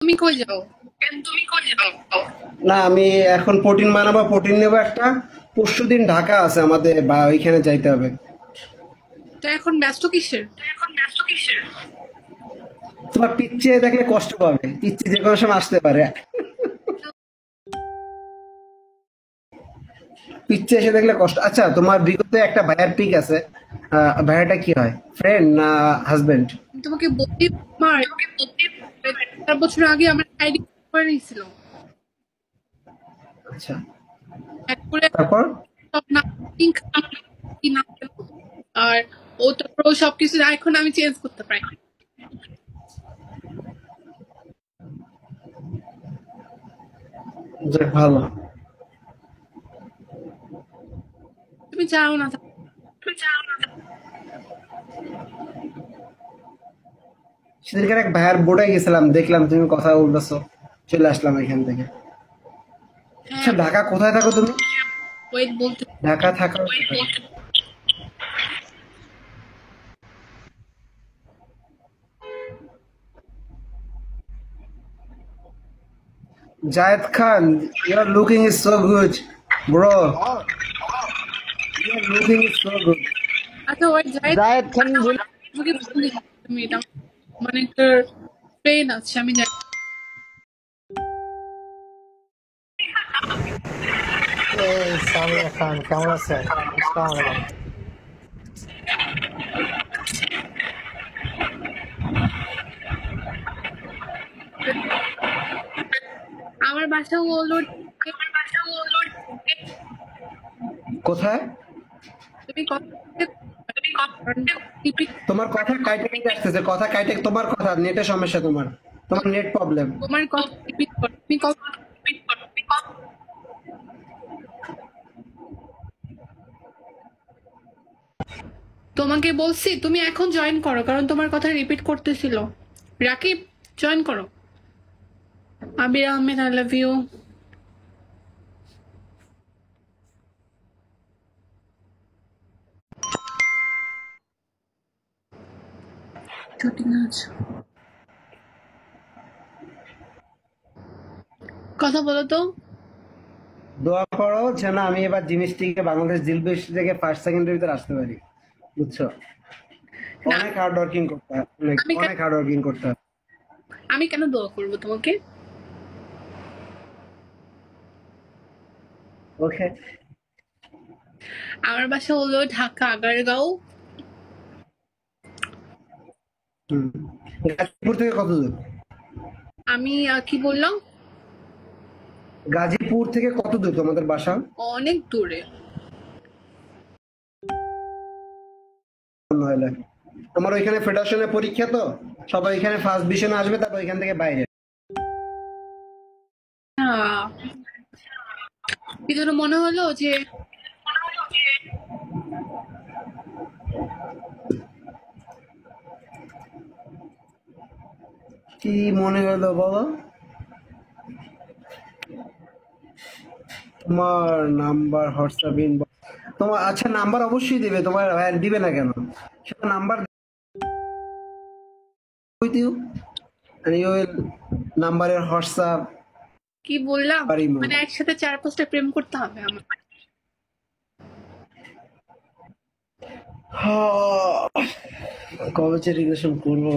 তুমি কই যাও? না, আমি এখন প্রোটিন বানাবো, প্রোটিন নেবো একটা। পরশুদিন ঢাকা আছে আমাদের, বা ওইখানে যাইতে হবে। তো এখন ব্যস্ত কিসের? তোমার পিচ্ছে দেখলে কষ্ট পাবে, পিচ্ছে যে কোনো সময় আসতে পারে। পিচ্ছে এসে দেখলে কষ্ট। আচ্ছা, তোমার বিগতে একটা ভাইয়ার পিক আছে, ভাইয়াটা কি হয়, ফ্রেন্ড না হাজবেন্ড? তোমাকে বলি, আমার 4 বছর আগে আমার আইডি করে নিয়েছিল। আচ্ছা, একবারে তারপর? সব না link কি না পেলো। আর ও তারপর ও সবকিছু এখন আমি চেঞ্জ করতে পারি। যাক, ভালো। তুমি চাও না? সেদিনকার এক ভাইয়ার বোর্ডে গেছিলাম, দেখলাম তুমি কথা বলতেছো, চলে আসলাম এখান থেকে। আচ্ছা, হ্যাঁ, ঢাকা কোথায় থাকো তুমি? ওয়েট বলতে। ঢাকা থাকা কোথায়? Jayed Khan, your looking is so good, bro. Your looking is so good. আচ্ছা, ওয়েট যাই জায়েদ খান বলে তোমাকে বলি, তুমি এটা মানে একটা ট্রেন আছে, আমি জানি। এই সামিয়া খান কেমন আছেন? আসসালামু আলাইকুম। আমার বাসা হলো, কোথায়? তুমি কথা রিপিট। তোমার কথা কাইটে কাইটে আসতেছে, কথা কাইটে, তোমার কথা নেটের সমস্যা, তোমার তোমার নেট প্রবলেম। তোমার কথা রিপিট করো, তুমি কথা। তোমাকে বলছি তুমি এখন জয়েন করো, কারণ তোমার কথা রিপিট করতেছিল। রাকিব, জয়েন করো। আবির আহমেদ, আই লাভ ইউ। কথা বলো তো। দোয়া করো যেন আমি এবার জিনিসটিকে বাংলাদেশ জিলবে থেকে ফার্স্ট সেকেন্ডের ভিতরে আসতে পারি, বুঝছো? না, অনেক হার্ড ওয়ার্কিং করতে হয়, অনেক আমি অনেক হার্ড ওয়ার্কিং করতে হয়। আমি কেন দোয়া করবো তোমাকে? ওকে। আমার বাসা হলো ঢাকা আগারগাঁও। গাজীপুর থেকে কত দূর? আমি কি বললাম? গাজীপুর থেকে কত দূর তোমাদের বাসা? অনেক দূরে। নইলে আমার ওইখানে ফেডারেশনের পরীক্ষা, তো সবাই এখানে ফার্স্ট ডিভিশনে আসবে, তারপর এখান থেকে বাইরে। হ্যাঁ, এই জন্য মনে হলো যে কি মনে হলো বলো? তোমার নাম্বার হোয়াটসঅ্যাপ ইনবক্স, তোমার আচ্ছা নাম্বার অবশ্যই দিবে, তোমার দিবে না কেন? সেটা number with you, and you will নাম্বারের হোয়াটসঅ্যাপ কি বললাম, আর ইমো। মানে একসাথে 4-5টা প্রেম করতে হবে আমার। কবে যে রিলেশন করবো?